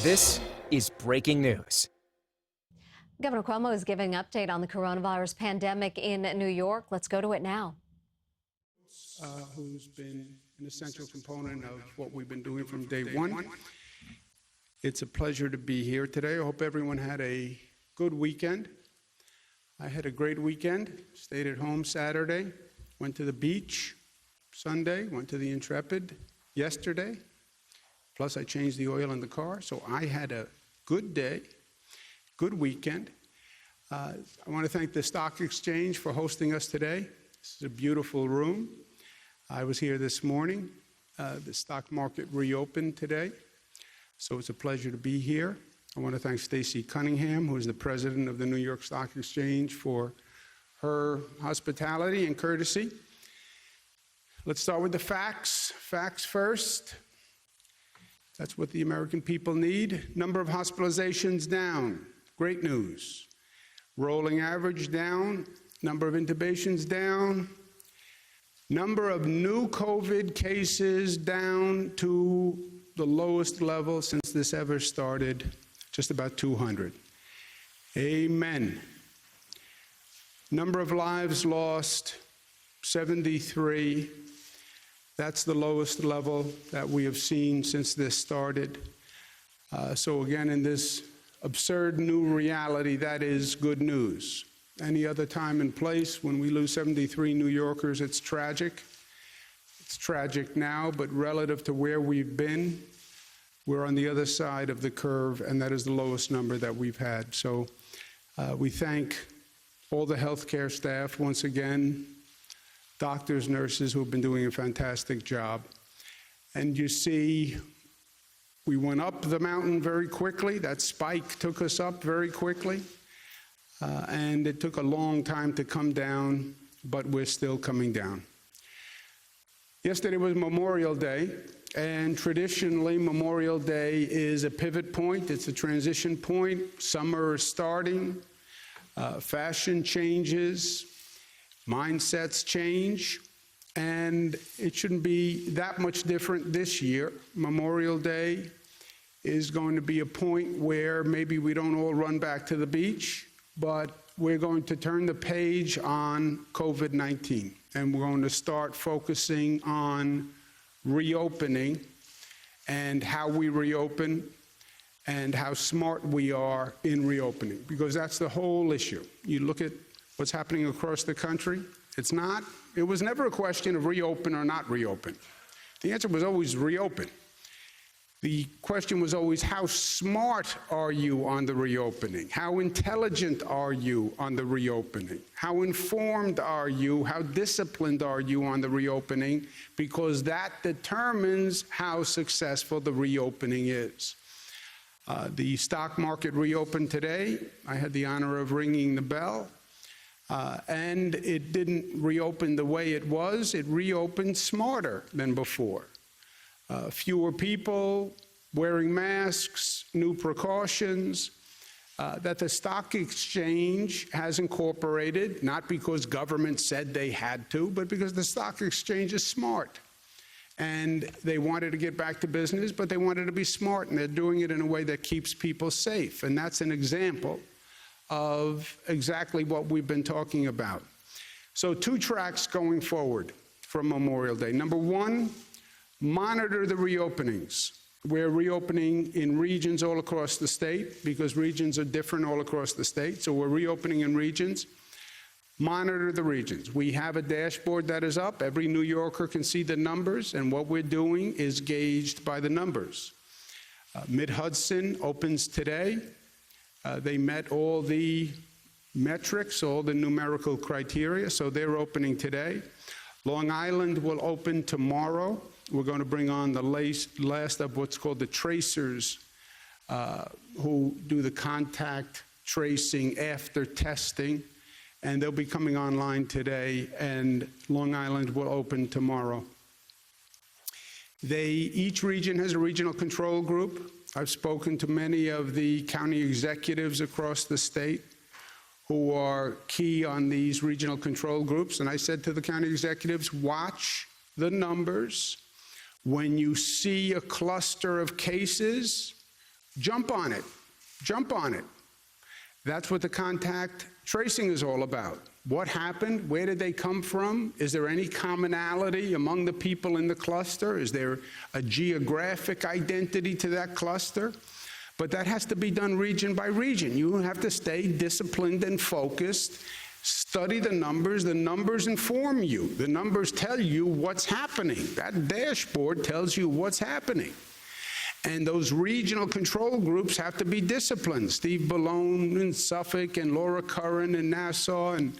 This is breaking news. Governor Cuomo is giving an update on the coronavirus pandemic in New York. Let's go to it now. Who's been an essential component of what we've been doing from day one. It's a pleasure to be here today. I hope everyone had a good weekend. I had a great weekend. Stayed at home Saturday, went to the beach Sunday, went to the Intrepid yesterday. Plus, I changed the oil in the car, so I had a good day, good weekend. I want to thank the Stock Exchange for hosting us today. This is a beautiful room. I was here this morning. The stock market reopened today, so it's a pleasure to be here. I want to thank Stacy Cunningham, who is the president of the New York Stock Exchange, for her hospitality and courtesy. Let's start with the facts. Facts first. That's what the American people need. Number of hospitalizations down. Great news. Rolling average down. Number of intubations down. Number of new COVID cases down to the lowest level since this ever started, just about 200. Amen. Number of lives lost, 73. That's the lowest level that we have seen since this started. So again, in this absurd new reality, that is good news. Any other time and place, when we lose 73 New Yorkers, it's tragic. It's tragic now, but relative to where we've been, we're on the other side of the curve, and that is the lowest number that we've had. So we thank all the healthcare staff once again, doctors, nurses who have been doing a fantastic job. And you see, we went up the mountain very quickly. That spike took us up very quickly. And it took a long time to come down, but we're still coming down. Yesterday was Memorial Day, and traditionally Memorial Day is a pivot point. It's a transition point. Summer is starting. Fashion changes. Mindsets change, and it shouldn't be that much different this year. Memorial Day is going to be a point where maybe we don't all run back to the beach, but we're going to turn the page on COVID-19, and we're going to start focusing on reopening and how we reopen and how smart we are in reopening, because that's the whole issue. You look at what's happening across the country. It was never a question of reopen or not reopen. The answer was always reopen. The question was always, how smart are you on the reopening? How intelligent are you on the reopening? How informed are you? How disciplined are you on the reopening? Because that determines how successful the reopening is. The stock market reopened today. I had the honor of ringing the bell. And it didn't reopen the way it was. It reopened smarter than before. Fewer people, wearing masks, new precautions that the stock exchange has incorporated, not because government said they had to, but because the stock exchange is smart. And they wanted to get back to business, but they wanted to be smart, and they're doing it in a way that keeps people safe. And that's an example of exactly what we've been talking about. So 2 tracks going forward from Memorial Day. Number 1, monitor the reopenings. We're reopening in regions all across the state because regions are different all across the state. So we're reopening in regions. Monitor the regions. We have a dashboard that is up. Every New Yorker can see the numbers, and what we're doing is gauged by the numbers. Mid-Hudson opens today. They met all the metrics, all the numerical criteria, so they're opening today. Long Island will open tomorrow. We're going to bring on the last of what's called the tracers, who do the contact tracing after testing, and they'll be coming online today, and Long Island will open tomorrow. Each region has a regional control group. I've spoken to many of the county executives across the state who are key on these regional control groups, and I said to the county executives, watch the numbers. When you see a cluster of cases, Jump on it. Jump on it. That's what the contact tracing is all about. What happened? Where did they come from? Is there any commonality among the people in the cluster? Is there a geographic identity to that cluster? But that has to be done region by region. You have to stay disciplined and focused. Study the numbers. The numbers inform you. The numbers tell you what's happening. That dashboard tells you what's happening. And those regional control groups have to be disciplined. Steve Ballone in Suffolk, and Laura Curran in Nassau, and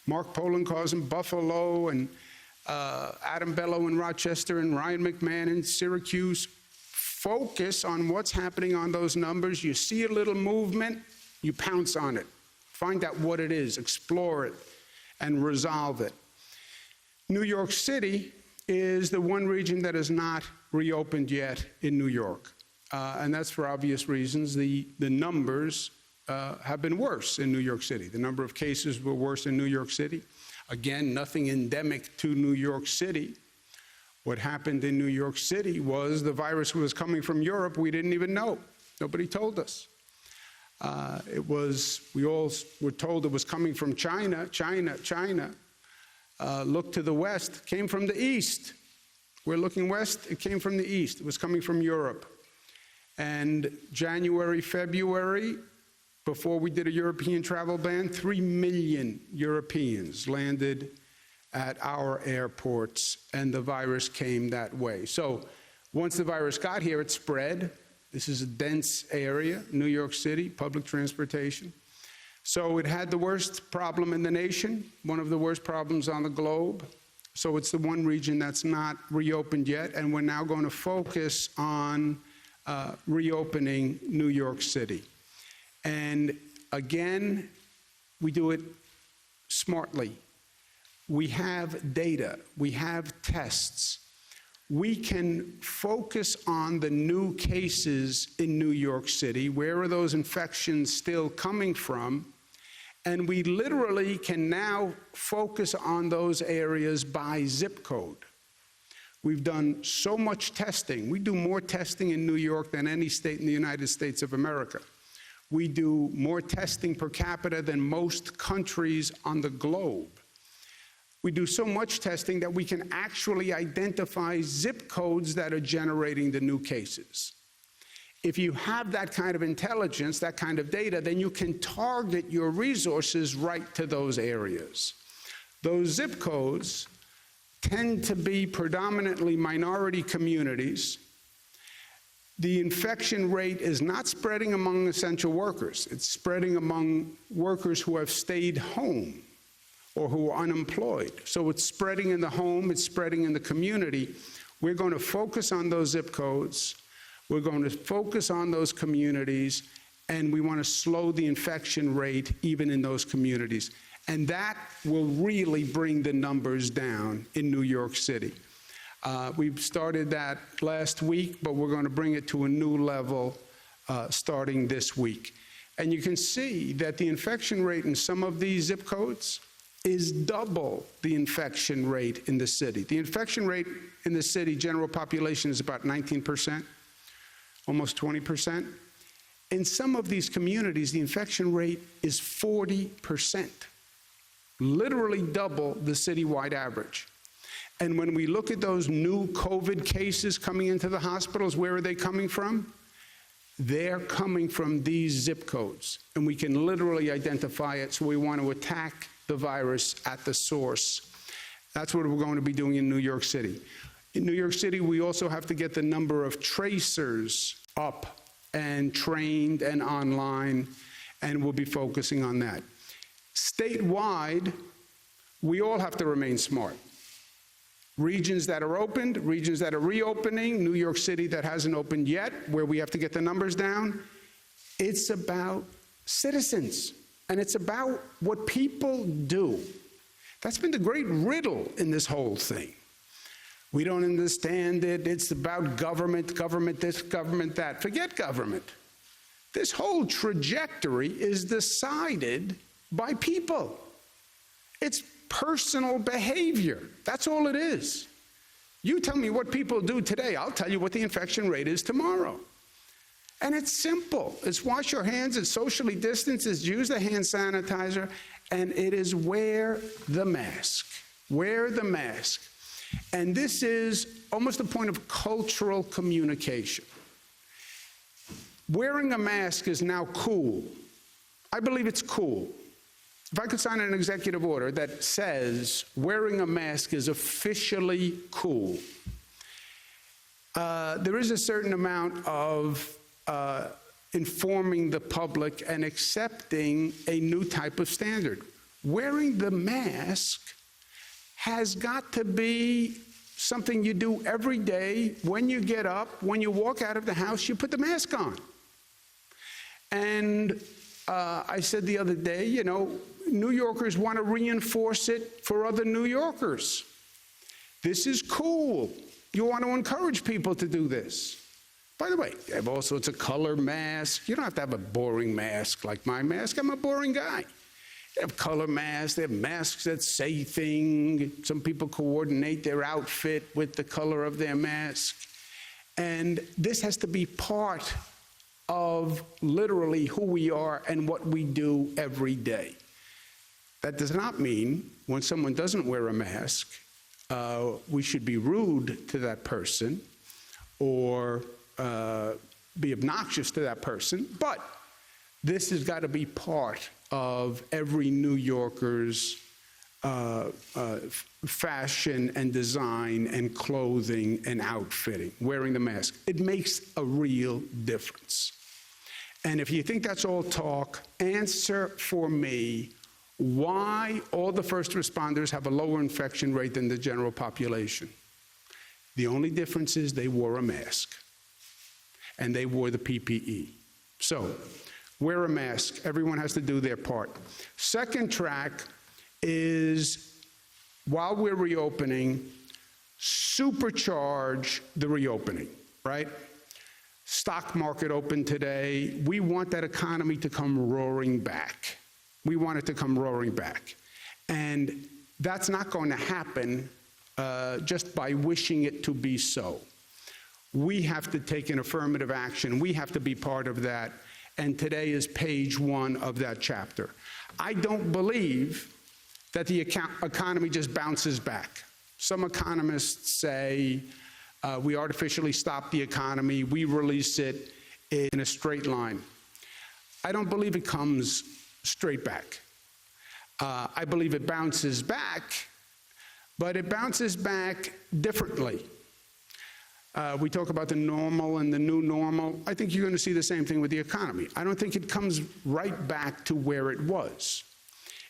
Mark Polenkarz in Buffalo, and Adam Bello in Rochester, and Ryan McMahon in Syracuse. Focus on what's happening on those numbers. You see a little movement, you pounce on it. Find out what it is, explore it, and resolve it. New York City is the one region that is not reopened yet in New York. And that's for obvious reasons. The numbers have been worse in New York City. The number of cases were worse in New York City. Again, nothing endemic to New York City. What happened in New York City was the virus was coming from Europe. We didn't even know. Nobody told us. We all were told it was coming from China. China. Look to the west, came from the east. We're looking west, it came from the east. It was coming from Europe. And January, February, before we did a European travel ban, 3 million Europeans landed at our airports, and the virus came that way. So once the virus got here, it spread. This is a dense area, New York City, public transportation. So it had the worst problem in the nation, one of the worst problems on the globe. So it's the one region that's not reopened yet, and we're now going to focus on reopening New York City. And again, we do it smartly. We have data, we have tests. We can focus on the new cases in New York City. Where are those infections still coming from? And we literally can now focus on those areas by zip code. We've done so much testing. We do more testing in New York than any state in the United States of America. We do more testing per capita than most countries on the globe. We do so much testing that we can actually identify zip codes that are generating the new cases. If you have that kind of intelligence, that kind of data, then you can target your resources right to those areas. Those zip codes tend to be predominantly minority communities. The infection rate is not spreading among essential workers. It's spreading among workers who have stayed home or who are unemployed. So it's spreading in the home, it's spreading in the community. We're going to focus on those zip codes. We're going to focus on those communities, and we want to slow the infection rate even in those communities. And that will really bring the numbers down in New York City. We've started that last week, but we're going to bring it to a new level starting this week. And you can see that the infection rate in some of these zip codes is double the infection rate in the city. The infection rate in the city, general population, is about 19%, almost 20%. In some of these communities, the infection rate is 40%, literally double the citywide average. And when we look at those new COVID cases coming into the hospitals, where are they coming from? They're coming from these zip codes, and we can literally identify it, so we want to attack the virus at the source. That's what we're going to be doing in New York City. In New York City, we also have to get the number of tracers up and trained and online, and we'll be focusing on that. Statewide, we all have to remain smart. Regions that are opened, regions that are reopening, New York City that hasn't opened yet, where we have to get the numbers down. It's about citizens, and it's about what people do. That's been the great riddle in this whole thing. We don't understand it. It's about government, government this, government that. Forget government. This whole trajectory is decided by people. It's personal behavior. That's all it is. You tell me what people do today, I'll tell you what the infection rate is tomorrow. And it's simple. It's wash your hands, it's socially distance, it's use the hand sanitizer, and it is wear the mask. Wear the mask. And this is almost a point of cultural communication. Wearing a mask is now cool. I believe it's cool. If I could sign an executive order that says wearing a mask is officially cool, there is a certain amount of informing the public and accepting a new type of standard. Wearing the mask has got to be something you do every day. When you get up, when you walk out of the house, you put the mask on. And I said the other day, you know, New Yorkers want to reinforce it for other New Yorkers. This is cool. You want to encourage people to do this. By the way, they have all sorts of color masks. You don't have to have a boring mask like my mask. I'm a boring guy. They have color masks. They have masks that say things. Some people coordinate their outfit with the color of their mask. And this has to be part of literally who we are and what we do every day. That does not mean when someone doesn't wear a mask, we should be rude to that person or be obnoxious to that person, but this has got to be part of every New Yorker's fashion and design and clothing and outfitting, wearing the mask. It makes a real difference. And if you think that's all talk, answer for me why all the first responders have a lower infection rate than the general population. The only difference is they wore a mask and they wore the PPE. So, wear a mask. Everyone has to do their part. Second track is, while we're reopening, supercharge the reopening, right? Stock market opened today. We want that economy to come roaring back. We want it to come roaring back. And that's not going to happen just by wishing it to be so. We have to take an affirmative action. We have to be part of that. And today is page 1 of that chapter. I don't believe that the economy just bounces back. Some economists say we artificially stop the economy, we release it in a straight line. I don't believe it comes straight back. I believe it bounces back, but it bounces back differently. We talk about the normal and the new normal. I think you're going to see the same thing with the economy. I don't think it comes right back to where it was.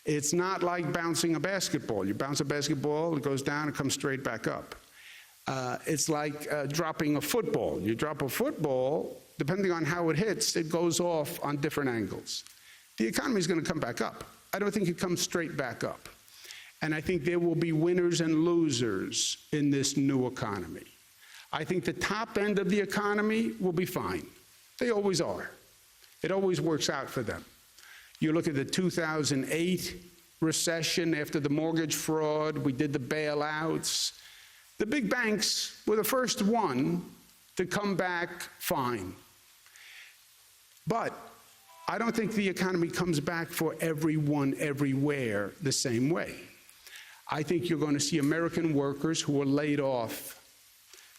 It's not like bouncing a basketball. You bounce a basketball, it goes down, it comes straight back up. It's like dropping a football. You drop a football, depending on how it hits, it goes off on different angles. The economy is going to come back up. I don't think it comes straight back up. And I think there will be winners and losers in this new economy. I think the top end of the economy will be fine. They always are. It always works out for them. You look at the 2008 recession after the mortgage fraud, we did the bailouts. The big banks were the first one to come back fine. But I don't think the economy comes back for everyone everywhere the same way. I think you're going to see American workers who are laid off.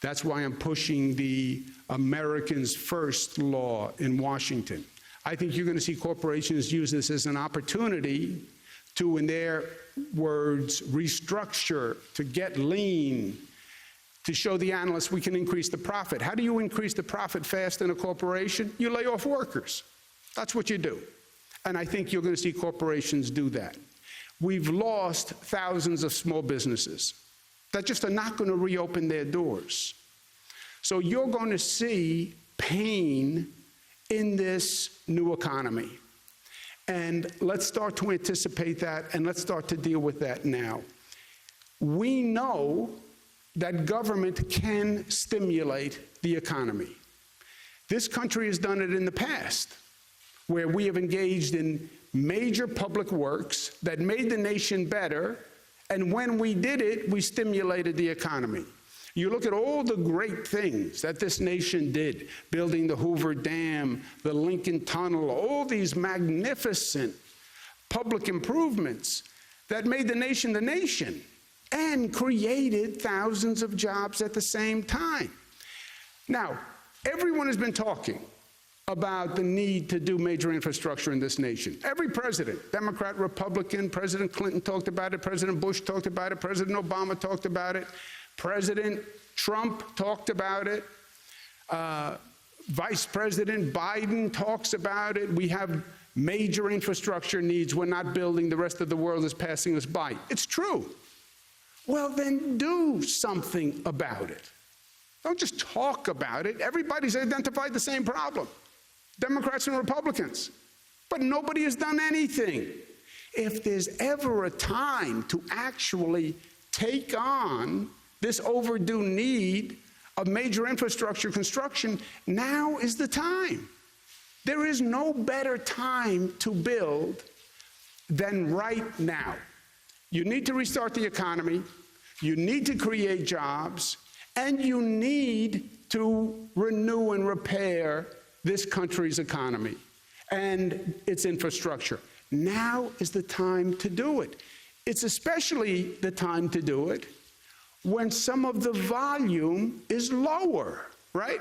That's why I'm pushing the Americans First law in Washington. I think you're going to see corporations use this as an opportunity to, in their words, restructure, to get lean, to show the analysts we can increase the profit. How do you increase the profit fast in a corporation? You lay off workers. That's what you do. And I think you're going to see corporations do that. We've lost thousands of small businesses that just are not going to reopen their doors. So you're going to see pain in this new economy. And let's start to anticipate that, and let's start to deal with that now. We know that government can stimulate the economy. This country has done it in the past, where we have engaged in major public works that made the nation better, and when we did it, we stimulated the economy. You look at all the great things that this nation did, building the Hoover Dam, the Lincoln Tunnel, all these magnificent public improvements that made the nation and created thousands of jobs at the same time. Now, everyone has been talking about the need to do major infrastructure in this nation. Every president, Democrat, Republican, President Clinton talked about it, President Bush talked about it, President Obama talked about it, President Trump talked about it, Vice President Biden talks about it. We have major infrastructure needs. We're not building. The rest of the world is passing us by. It's true. Well, then do something about it. Don't just talk about it. Everybody's identified the same problem, Democrats and Republicans, but nobody has done anything. If there's ever a time to actually take on this overdue need of major infrastructure construction, now is the time. There is no better time to build than right now. You need to restart the economy, you need to create jobs, and you need to renew and repair this country's economy and its infrastructure. Now is the time to do it. It's especially the time to do it when some of the volume is lower, right?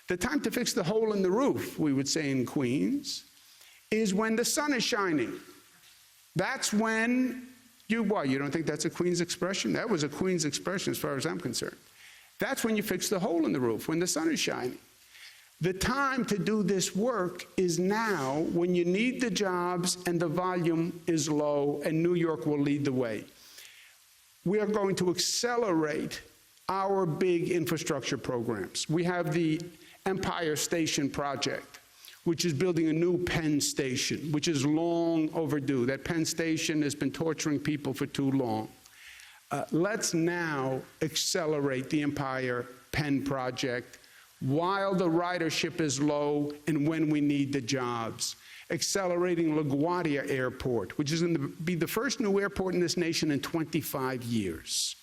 The time to fix the hole in the roof, we would say in Queens, is when the sun is shining. That's when you don't think that's a Queens expression? That was a Queens expression as far as I'm concerned. That's when you fix the hole in the roof, when the sun is shining. The time to do this work is now, when you need the jobs and the volume is low, and New York will lead the way. We are going to accelerate our big infrastructure programs. We have the Empire Station Project, which is building a new Penn Station, which is long overdue. That Penn Station has been torturing people for too long. Let's now accelerate the Empire Penn Project while the ridership is low and when we need the jobs. Accelerating LaGuardia Airport, which is going to be the first new airport in this nation in 25 years.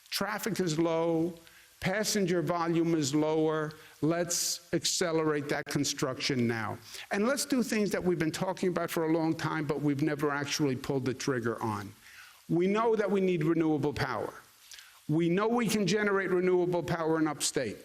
Traffic is low, passenger volume is lower. Let's accelerate that construction now. And let's do things that we've been talking about for a long time, but we've never actually pulled the trigger on. We know that we need renewable power. We know we can generate renewable power in upstate.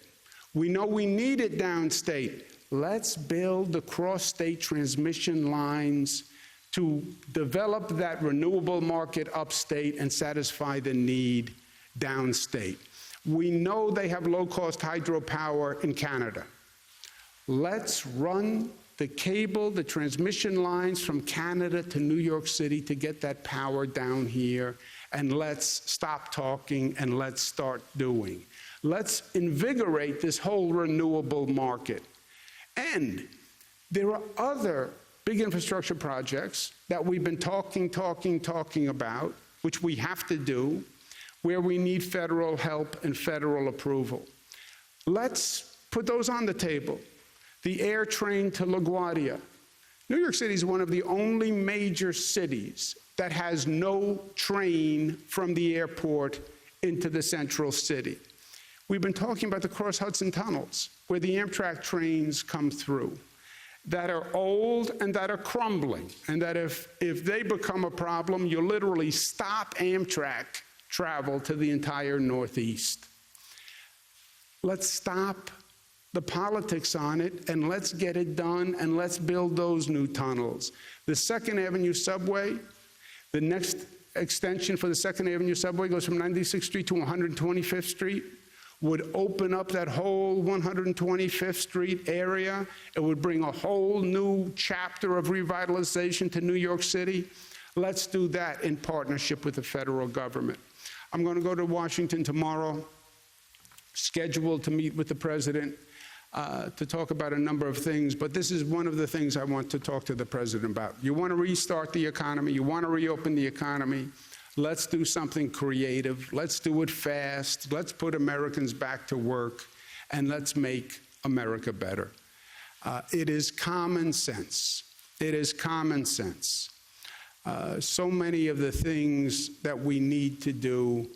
We know we need it downstate. Let's build the cross-state transmission lines to develop that renewable market upstate and satisfy the need downstate. We know they have low-cost hydropower in Canada. Let's run the cable, the transmission lines from Canada to New York City to get that power down here, and let's stop talking and let's start doing. Let's invigorate this whole renewable market. And there are other big infrastructure projects that we've been talking about, which we have to do, where we need federal help and federal approval. Let's put those on the table. The air train to LaGuardia. New York City is one of the only major cities that has no train from the airport into the central city. We've been talking about the cross-Hudson tunnels, where the Amtrak trains come through, that are old and that are crumbling, and that if they become a problem, you literally stop Amtrak travel to the entire Northeast. Let's stop the politics on it, and let's get it done, and let's build those new tunnels. The 2nd Avenue subway, the next extension for the 2nd Avenue subway goes from 96th Street to 125th Street, would open up that whole 125th Street area. It would bring a whole new chapter of revitalization to New York City. Let's do that in partnership with the federal government. I'm going to go to Washington tomorrow, scheduled to meet with the president to talk about a number of things, but this is one of the things I want to talk to the president about. You want to restart the economy, you want to reopen the economy. Let's do something creative. Let's do it fast. Let's put Americans back to work, and let's make America better. It is common sense. It is common sense. So many of the things that we need to do,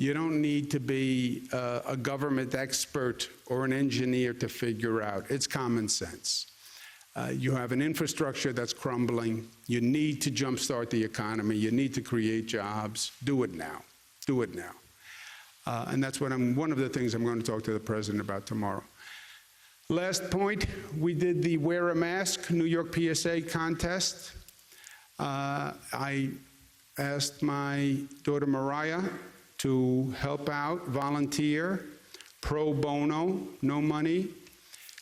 you don't need to be a government expert or an engineer to figure out. It's common sense. You have an infrastructure that's crumbling. You need to jumpstart the economy. You need to create jobs. Do it now. Do it now. And that's what one of the things I'm going to talk to the president about tomorrow. Last point, we did the Wear a Mask New York PSA contest. I asked my daughter Mariah to help out, volunteer, pro bono, no money,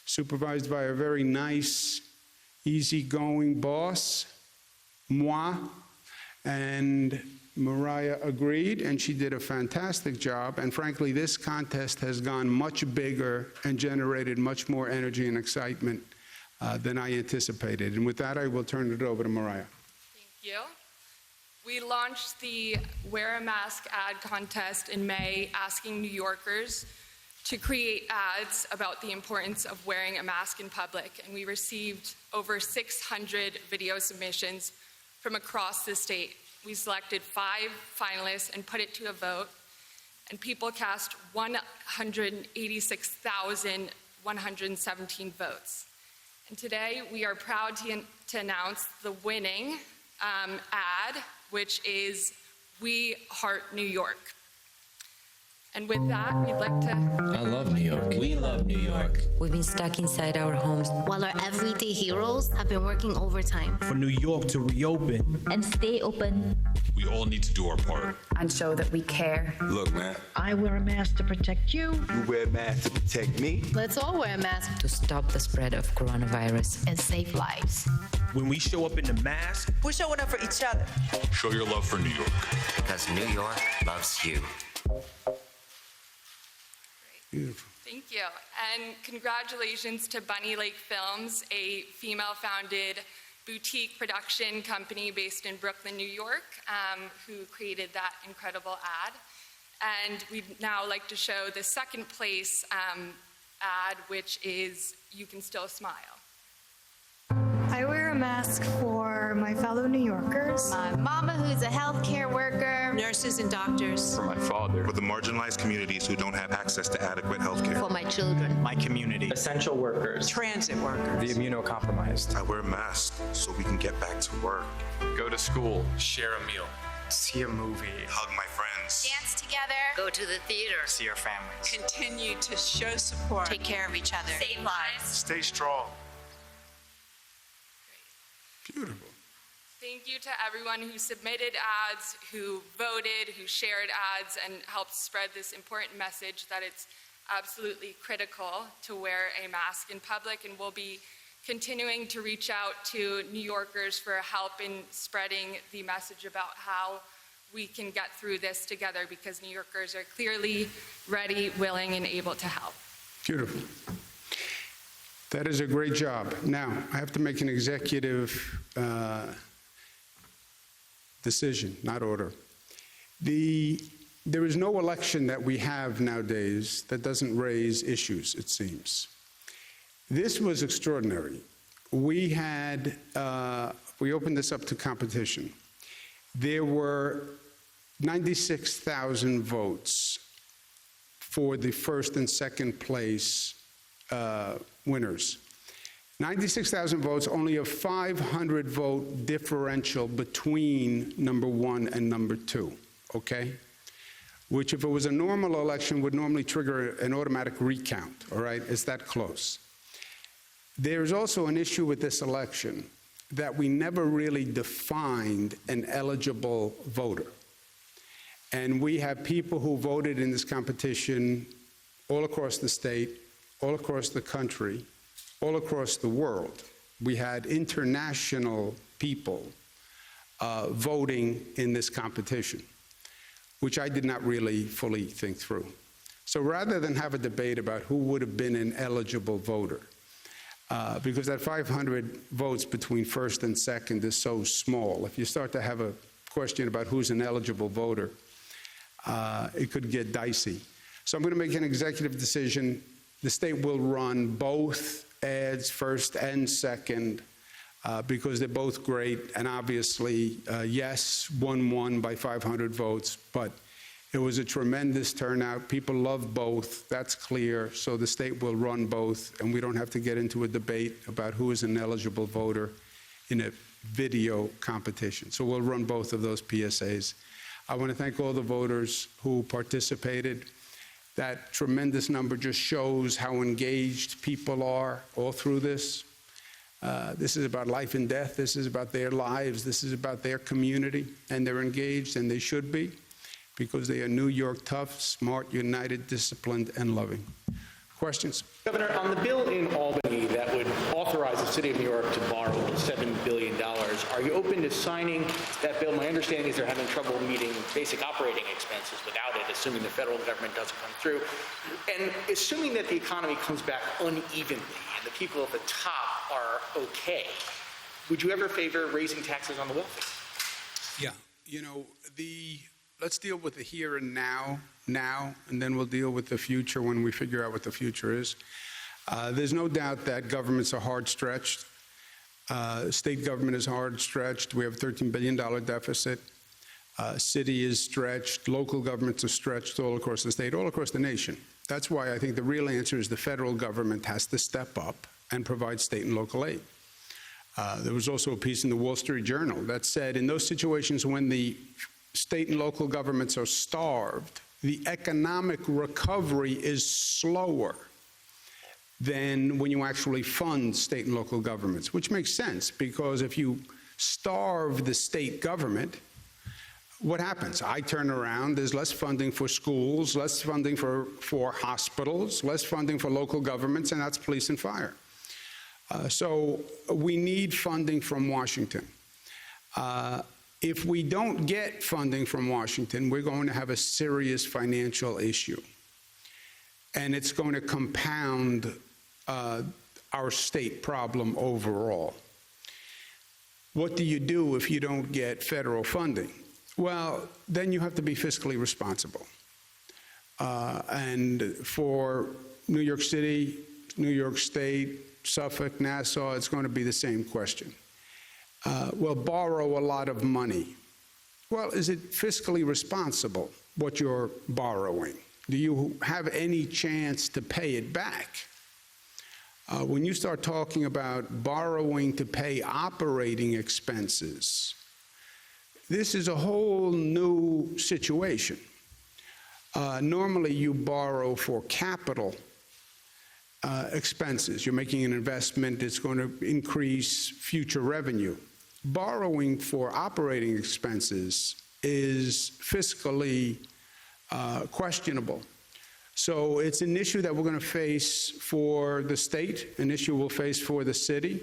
supervised by a very nice, easygoing boss, moi, and Mariah agreed, and she did a fantastic job. And frankly, this contest has gone much bigger and generated much more energy and excitement than I anticipated. And with that, I will turn it over to Mariah. Thank you. We launched the Wear a Mask ad contest in May, asking New Yorkers to create ads about the importance of wearing a mask in public. And we received over 600 video submissions from across the state. We selected 5 finalists and put it to a vote, and people cast 186,117 votes. And today, we are proud to announce the winning ad, which is We Heart New York. And with that, we'd like to... I love New York. We love New York. We've been stuck inside our homes, while our everyday heroes have been working overtime. For New York to reopen and stay open. We all need to do our part. And show that we care. Look, man. I wear a mask to protect you. You wear a mask to protect me. Let's all wear a mask to stop the spread of coronavirus and save lives. When we show up in the mask, we're showing up for each other. Show your love for New York. Because New York loves you. Beautiful. Thank you. And congratulations to Bunny Lake Films, a female-founded boutique production company based in Brooklyn, New York, who created that incredible ad. And we'd now like to show the second place ad, which is You Can Still Smile. I wear a mask for my fellow New Yorkers. My mama, who's a healthcare worker. Nurses and doctors. For my father. For the marginalized communities who don't have access to adequate health care. For my children. My community. Essential workers. Transit workers. The immunocompromised. I wear a mask so we can get back to work. Go to school. Share a meal. See a movie. Hug my friends. Dance together. Go to the theater. See your families. Continue to show support. Take care of each other. Save lives. Stay strong. Beautiful. Thank you to everyone who submitted ads, who voted, who shared ads, and helped spread this important message that it's absolutely critical to wear a mask in public, and we'll be continuing to reach out to New Yorkers for help in spreading the message about how we can get through this together, because New Yorkers are clearly ready, willing, and able to help. Beautiful. That is a great job. Now, I have to make an executive decision, not order. There is no election that we have nowadays that doesn't raise issues, it seems. This was extraordinary. We opened this up to competition. There were 96,000 votes for the first and second place winners. 96,000 votes, only a 500 vote differential between number 1 and number 2, okay? Which, if it was a normal election, would normally trigger an automatic recount, all right? It's that close. There's also an issue with this election that we never really defined an eligible voter. And we have people who voted in this competition all across the state, all across the country, all across the world. We had international people voting in this competition, which I did not really fully think through. So rather than have a debate about who would have been an eligible voter, because that 500 votes between first and second is so small, if you start to have a question about who's an eligible voter, it could get dicey. So I'm going to make an executive decision. The state will run both ads, first and second, because they're both great. And obviously, yes, one won by 500 votes, but It was a tremendous turnout. People love both. That's clear. So the state will run both, and we don't have to get into a debate about who is an eligible voter in a video competition. So we'll run both of those PSAs. I want to thank all the voters who participated. That tremendous number just shows how engaged people are all through this. This is about life and death. This is about their lives. This is about their community, and they're engaged, and they should be, because they are New York tough, smart, united, disciplined, and loving. Questions? Governor, on the bill in Albany that would authorize the city of New York to borrow $7 billion, are you open to signing that bill? My understanding is they're having trouble meeting basic operating expenses without it, assuming the federal government doesn't come through. And assuming that the economy comes back unevenly and the people at the top are okay, would you ever favor raising taxes on the wealthy? Yeah. You know, let's deal with the here and now, and then we'll deal with the future when we figure out what the future is. There's no doubt that governments are hard stretched. State government is hard stretched. We have a $13 billion deficit. City is stretched. Local governments are stretched all across the state, all across the nation. That's why I think the real answer is the federal government has to step up and provide state and local aid. There was also a piece in the Wall Street Journal that said in those situations when the state and local governments are starved, the economic recovery is slower than when you actually fund state and local governments, which makes sense because if you starve the state government, what happens? I turn around, there's less funding for schools, less funding for hospitals, less funding for local governments, and that's police and fire. So we need funding from Washington. If we don't get funding from Washington, we're going to have a serious financial issue. And it's going to compound our state problem overall. What do you do if you don't get federal funding? Well, then you have to be fiscally responsible. And for New York City, New York State, Suffolk, Nassau, it's going to be the same question. Well, borrow a lot of money. Well, is it fiscally responsible what you're borrowing? Do you have any chance to pay it back? When you start talking about borrowing to pay operating expenses, this is a whole new situation. Normally, you borrow for capital expenses. You're making an investment that's going to increase future revenue. Borrowing for operating expenses is fiscally questionable. So it's an issue that we're going to face for the state, an issue we'll face for the city,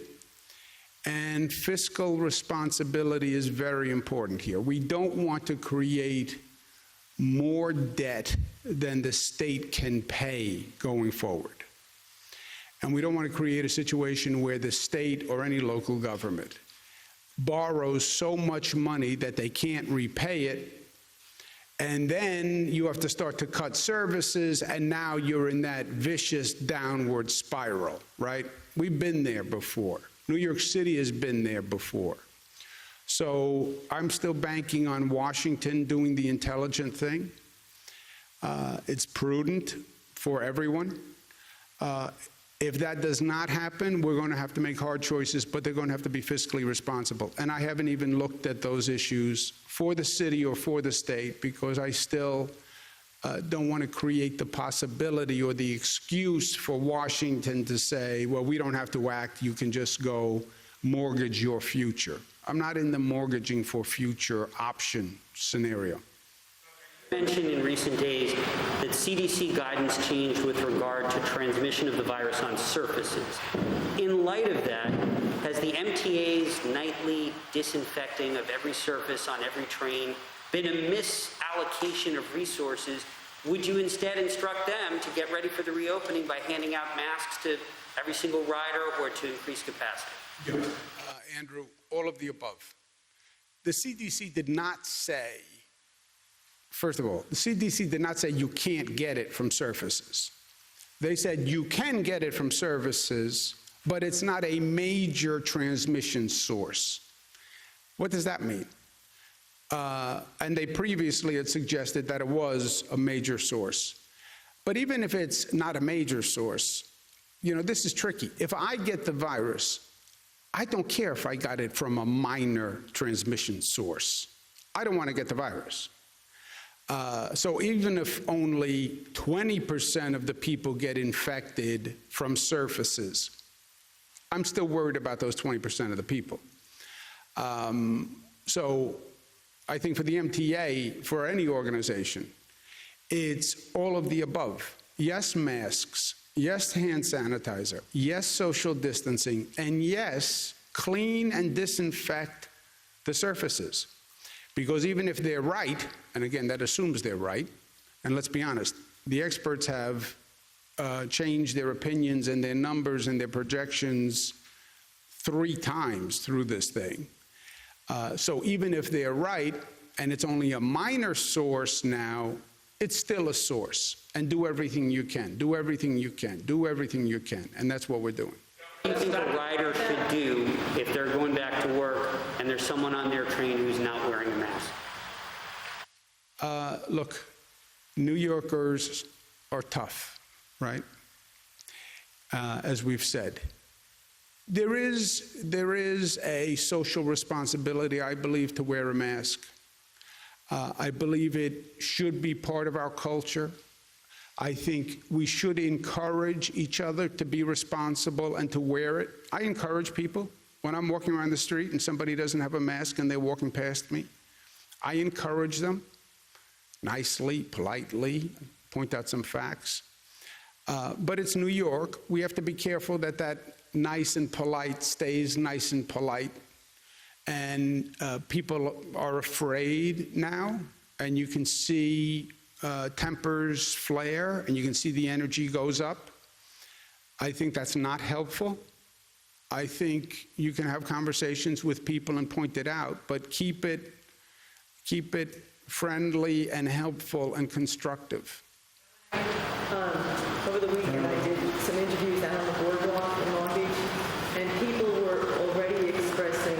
and fiscal responsibility is very important here. We don't want to create more debt than the state can pay going forward. And we don't want to create a situation where the state or any local government borrows so much money that they can't repay it, and then you have to start to cut services, and now you're in that vicious downward spiral, right? We've been there before. New York City has been there before. So I'm still banking on Washington doing the intelligent thing. It's prudent for everyone. If that does not happen, we're going to have to make hard choices, but they're going to have to be fiscally responsible. And I haven't even looked at those issues for the city or for the state because I still don't want to create the possibility or the excuse for Washington to say, well, we don't have to act, you can just go mortgage your future. I'm not in the mortgaging for future option scenario. You mentioned in recent days that CDC guidance changed with regard to transmission of the virus on surfaces. In light of that, has the MTA's nightly disinfecting of every surface on every train been a misallocation of resources? Would you instead instruct them to get ready for the reopening by handing out masks to every single rider or to increase capacity? Yeah. Andrew, all of the above. The CDC did not say, first of all, the CDC did not say you can't get it from surfaces. They said you can get it from surfaces, but it's not a major transmission source. What does that mean? And they previously had suggested that it was a major source. But even if it's not a major source, this is tricky. If I get the virus, I don't care if I got it from a minor transmission source. I don't want to get the virus. So even if only 20% of the people get infected from surfaces, I'm still worried about those 20% of the people. So I think for the MTA, for any organization, it's all of the above. Yes, masks. Yes, hand sanitizer. Yes, social distancing. And yes, clean and disinfect the surfaces. Because even if they're right, and again, that assumes they're right, and let's be honest, the experts have changed their opinions and their numbers and their projections 3 times through this thing. So even if they're right, and it's only a minor source now, it's still a source. And do everything you can, do everything you can, do everything you can. And that's what we're doing. What do you think a rider should do if they're going back to work and there's someone on their train who's not wearing a mask? Look, New Yorkers are tough, right? As we've said. There is a social responsibility, I believe, to wear a mask. I believe it should be part of our culture. I think we should encourage each other to be responsible and to wear it. I encourage people when I'm walking around the street and somebody doesn't have a mask and they're walking past me. I encourage them nicely, politely, point out some facts. But it's New York. We have to be careful that that nice and polite stays nice and polite. And people are afraid now, and you can see tempers flare, and you can see the energy goes up. I think that's not helpful. I think you can have conversations with people and point it out, but keep it friendly and helpful and constructive. Over the weekend, I did some interviews out on the boardwalk in Long Beach, and people were already expressing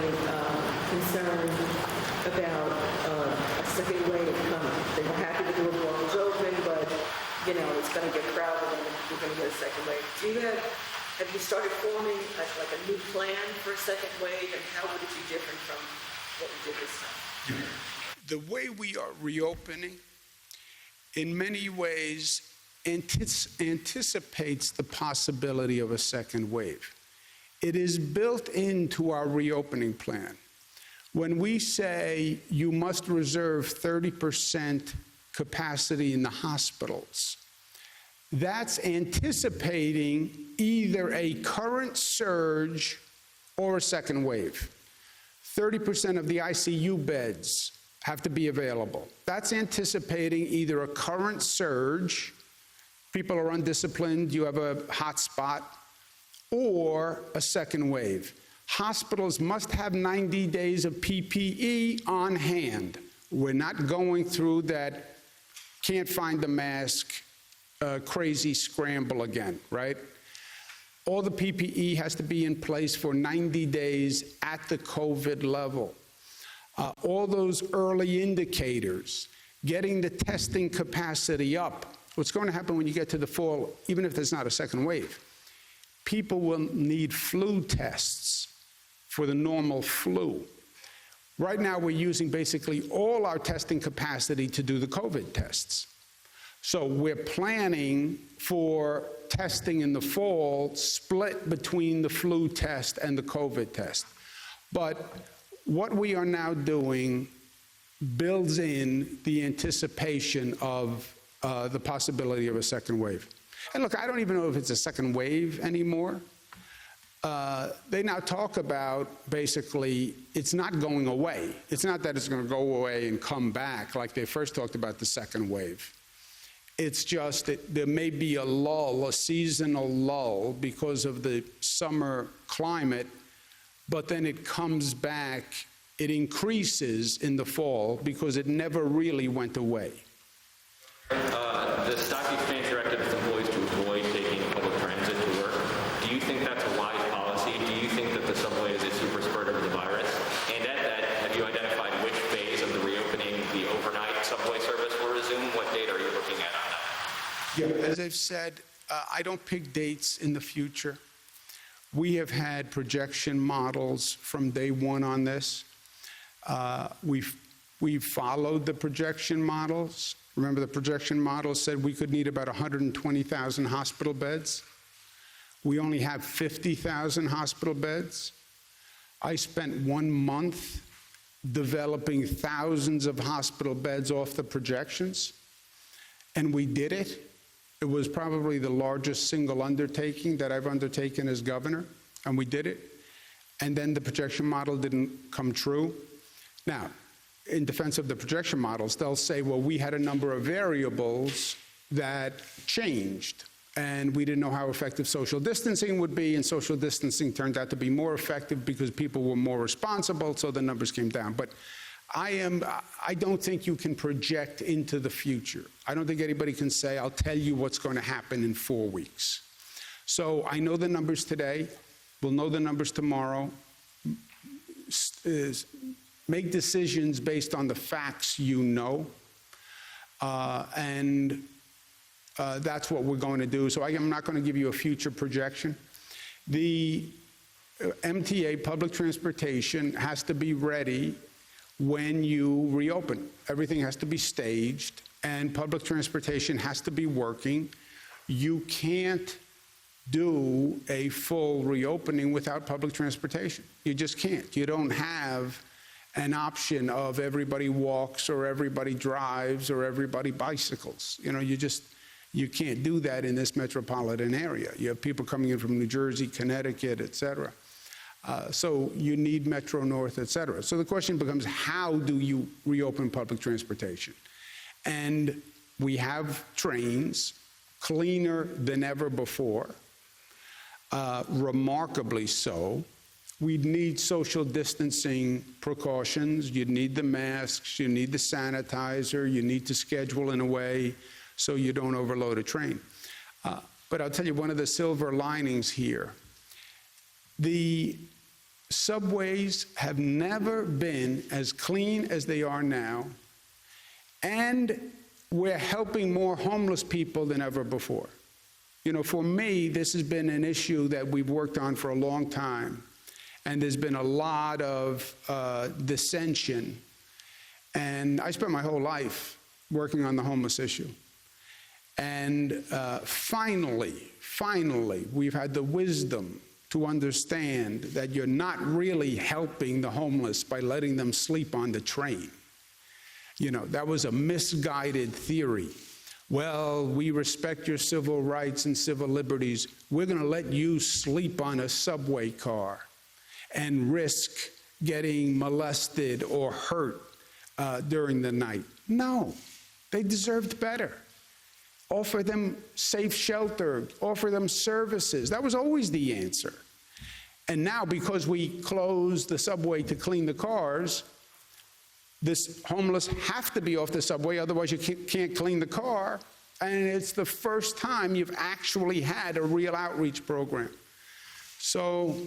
concern about a second wave coming. They were happy the boardwalk was open, but it's going to get crowded and we're going to get a second wave. Have you started forming like a new plan for a second wave, and how would it be different from what we did this time? The way we are reopening, in many ways, anticipates the possibility of a second wave. It is built into our reopening plan. When we say you must reserve 30% capacity in the hospitals, that's anticipating either a current surge or a second wave. 30% of the ICU beds have to be available. That's anticipating either a current surge, people are undisciplined, you have a hot spot, or a second wave. Hospitals must have 90 days of PPE on hand. We're not going through that can't find the mask, crazy scramble again, right? All the PPE has to be in place for 90 days at the COVID level. All those early indicators, getting the testing capacity up. What's going to happen when you get to the fall, even if there's not a second wave, people will need flu tests for the normal flu. Right now, we're using basically all our testing capacity to do the COVID tests. So we're planning for testing in the fall split between the flu test and the COVID test. But what we are now doing builds in the anticipation of the possibility of a second wave. And look, I don't even know if it's a second wave anymore. They now talk about basically it's not going away. It's not that it's going to go away and come back like they first talked about the second wave. It's just that there may be a lull, a seasonal lull because of the summer climate, but then it comes back, it increases in the fall because it never really went away. The Stock Exchange directed its employees to avoid taking public transit to work. Do you think that's a wise policy? Do you think that the subway is a super spreader of the virus? And at that, have you identified which phase of the reopening As I've said, I don't pick dates in the future. We have had projection models from day one on this. We've followed the projection models. Remember, the projection models said we could need about 120,000 hospital beds. We only have 50,000 hospital beds. I spent 1 month developing thousands of hospital beds off the projections, and we did it. It was probably the largest single undertaking that I've undertaken as governor, and we did it. And then the projection model didn't come true. Now, in defense of the projection models, they'll say, well, we had a number of variables that changed, and we didn't know how effective social distancing would be, and social distancing turned out to be more effective because people were more responsible, so the numbers came down. But I don't think you can project into the future. I don't think anybody can say, I'll tell you what's going to happen in 4 weeks. So I know the numbers today. We'll know the numbers tomorrow. Make decisions based on the facts you know. That's what we're going to do. So I'm not going to give you a future projection. The MTA, public transportation, has to be ready when you reopen. Everything has to be staged, and public transportation has to be working. You can't do a full reopening without public transportation. You just can't. You don't have an option of everybody walks or everybody drives or everybody bicycles. You know, you can't do that in this metropolitan area. You have people coming in from New Jersey, Connecticut, et cetera. So you need Metro North, et cetera. So the question becomes, how do you reopen public transportation? And we have trains, cleaner than ever before, remarkably so. We'd need social distancing precautions. You'd need the masks, you need the sanitizer, you need to schedule in a way so you don't overload a train. But I'll tell you one of the silver linings here. The subways have never been as clean as they are now, and we're helping more homeless people than ever before. You know, for me, this has been an issue that we've worked on for a long time, and there's been a lot of dissension. And I spent my whole life working on the homeless issue. And finally, we've had the wisdom to understand that you're not really helping the homeless by letting them sleep on the train. You know, that was a misguided theory. Well, we respect your civil rights and civil liberties. We're going to let you sleep on a subway car and risk getting molested or hurt during the night. No, they deserved better. Offer them safe shelter, offer them services. That was always the answer. And now, because we closed the subway to clean the cars, this homeless have to be off the subway, otherwise you can't clean the car. And it's the first time you've actually had a real outreach program. So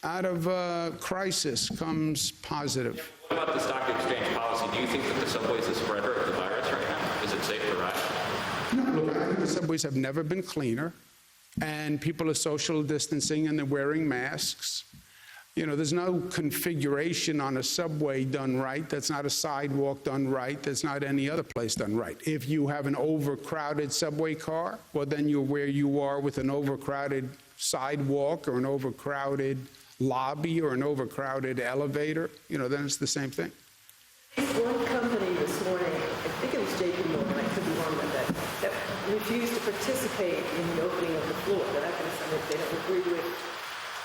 out of crisis comes positive. What about the stock exchange policy? Do you think that the subway is a spreader of the virus right now? Is it safe to ride? No, look, I think the subways have never been cleaner, and people are social distancing and they're wearing masks. You know, there's no configuration on a subway done right. That's not a sidewalk done right. That's not any other place done right. If you have an overcrowded subway car, well, then you're where you are with an overcrowded sidewalk or an overcrowded lobby or an overcrowded elevator. You know, then it's the same thing. One company this morning, I think it was JP Morgan, I could be wrong about that refused to participate in the opening of the floor. That they don't agree with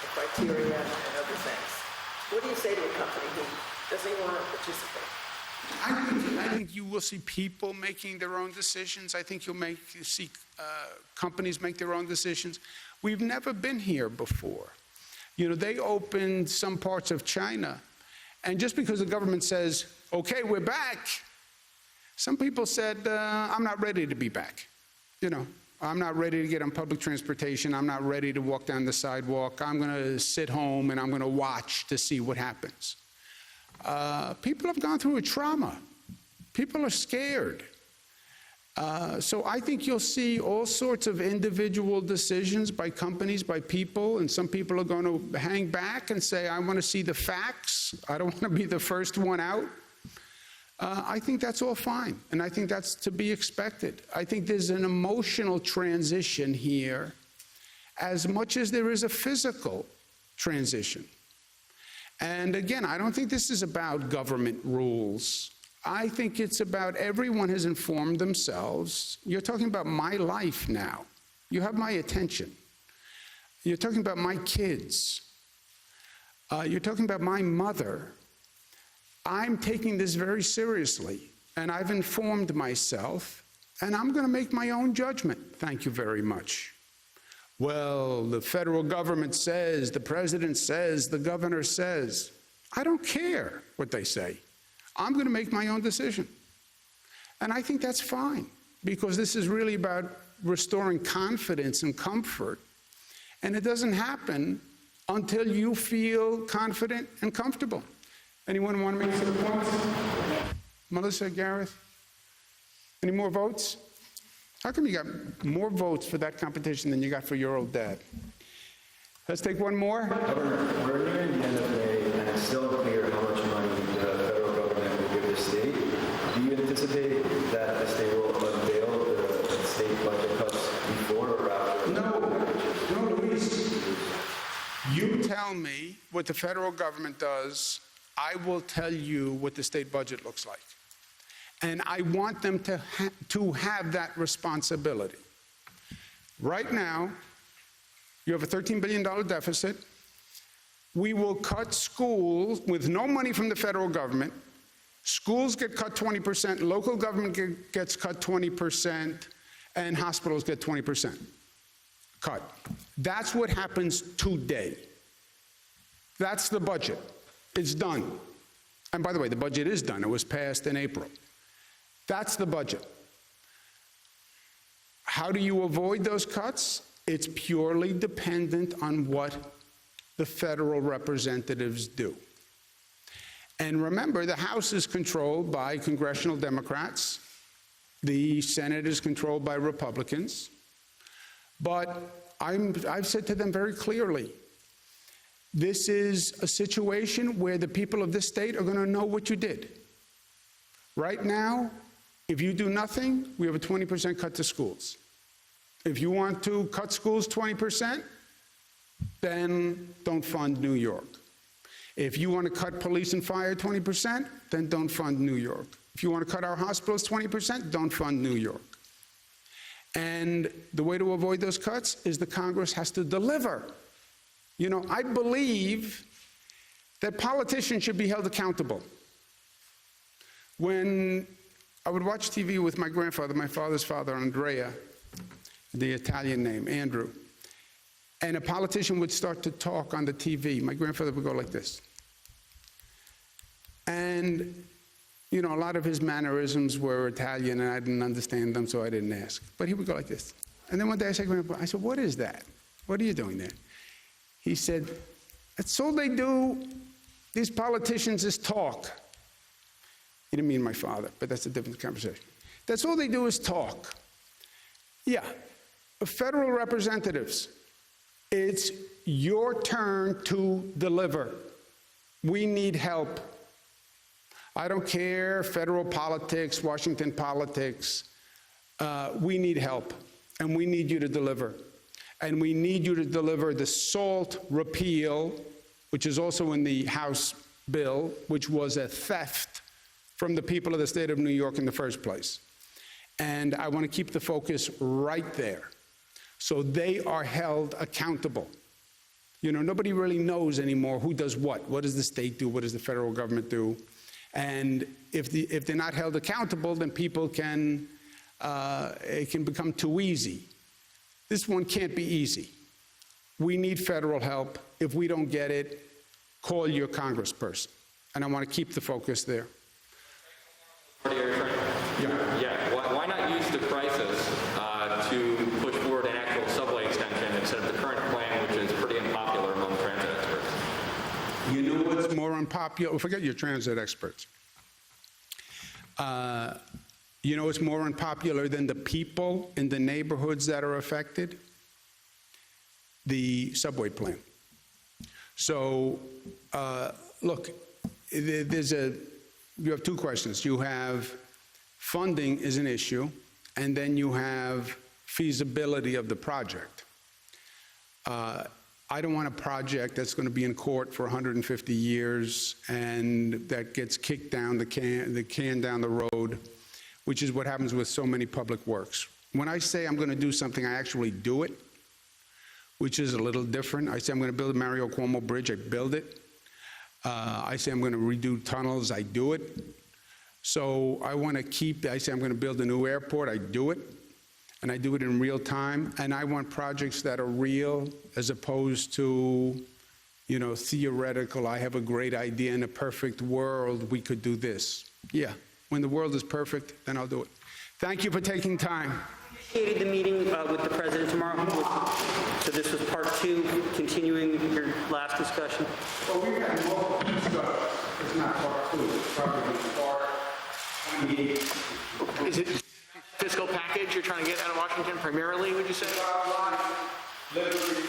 the criteria and other things. What do you say to a company who doesn't want to participate? I think you will see people making their own decisions. I think you'll see companies make their own decisions. We've never been here before. You know, they opened some parts of China, and just because the government says, okay, we're back, some people said, I'm not ready to be back. You know, I'm not ready to get on public transportation. I'm not ready to walk down the sidewalk. I'm going to sit home and I'm going to watch to see what happens. People have gone through a trauma. People are scared. So I think you'll see all sorts of individual decisions by companies, by people, and some people are going to hang back and say, I want to see the facts. I don't want to be the first one out. I think that's all fine, and I think that's to be expected. I think there's an emotional transition here as much as there is a physical transition. And again, I don't think this is about government rules. I think it's about everyone has informed themselves. You're talking about my life now. You have my attention. You're talking about my kids. You're talking about my mother. I'm taking this very seriously, and I've informed myself, and I'm going to make my own judgment. Thank you very much. Well, the federal government says, the president says, the governor says. I don't care what they say. I'm going to make my own decision. And I think that's fine, because this is really about restoring confidence and comfort. And it doesn't happen until you feel confident and comfortable. Anyone want to make some points? Melissa, Gareth? Any more votes? How come you got more votes for that competition than you got for your old dad? Let's take one more. We're nearing the end of May, and it's still unclear how much money the federal government will give the state. Do you anticipate that the state will unveil the state budget cuts before or after? No, Luis. You tell me what the federal government does, I will tell you what the state budget looks like. And I want them to have that responsibility. Right now, you have a $13 billion deficit. We will cut schools with no money from the federal government. Schools get cut 20%, local government gets cut 20%, and hospitals get 20% cut. That's what happens today. That's the budget. It's done. And by the way, the budget is done. It was passed in April. That's the budget. How do you avoid those cuts? It's purely dependent on what the federal representatives do. And remember, the House is controlled by congressional Democrats. The Senate is controlled by Republicans. But I've said to them very clearly, this is a situation where the people of this state are going to know what you did. Right now, if you do nothing, we have a 20% cut to schools. If you want to cut schools 20%, then don't fund New York. If you want to cut police and fire 20%, then don't fund New York. If you want to cut our hospitals 20%, don't fund New York. And the way to avoid those cuts is the Congress has to deliver. You know, I believe that politicians should be held accountable. When I would watch TV with my grandfather, my father's father, Andrea, the Italian name, Andrew, and a politician would start to talk on the TV, my grandfather would go like this. And, you know, a lot of his mannerisms were Italian, and I didn't understand them, so I didn't ask. But he would go like this. And then one day I said, what is that? What are you doing there? He said, that's all they do, these politicians, is talk. He didn't mean my father, but that's a different conversation. That's all they do is talk. Yeah, federal representatives, it's your turn to deliver. We need help. I don't care, federal politics, Washington politics. We need help, and we need you to deliver. And we need you to deliver the SALT repeal, which is also in the House bill, which was a theft from the people of the state of New York in the first place. And I want to keep the focus right there, so they are held accountable. You know, nobody really knows anymore who does what. What does the state do? What does the federal government do? And if they're not held accountable, then people can, it can become too easy. This one can't be easy. We need federal help. If we don't get it, call your congressperson. And I want to keep the focus there. Yeah. Why not use the crisis to push forward an actual subway extension instead of the current plan, which is pretty unpopular among transit experts? You know what's more unpopular? Forget your transit experts. You know what's more unpopular than the people in the neighborhoods that are affected? The subway plan. So, look, you have two questions. You have funding is an issue, and then you have feasibility of the project. I don't want a project that's going to be in court for 150 years and that gets kicked down the can down the road, which is what happens with so many public works. When I say I'm going to do something, I actually do it, which is a little different. I say I'm going to build a Mario Cuomo bridge, I build it. I say I'm going to redo tunnels, I do it. So I want to I say I'm going to build a new airport, I do it. And I do it in real time. And I want projects that are real as opposed to, you know, theoretical. I have a great idea. In a perfect world, we could do this. Yeah, when the world is perfect, then I'll do it. Thank you for taking time. Initiated the meeting with the president tomorrow. So this was part 2, continuing your last discussion. Well, we had more discussion. It's not part 2. It's probably part 28. Is it fiscal package you're trying to get out of Washington primarily, would you say? Literally,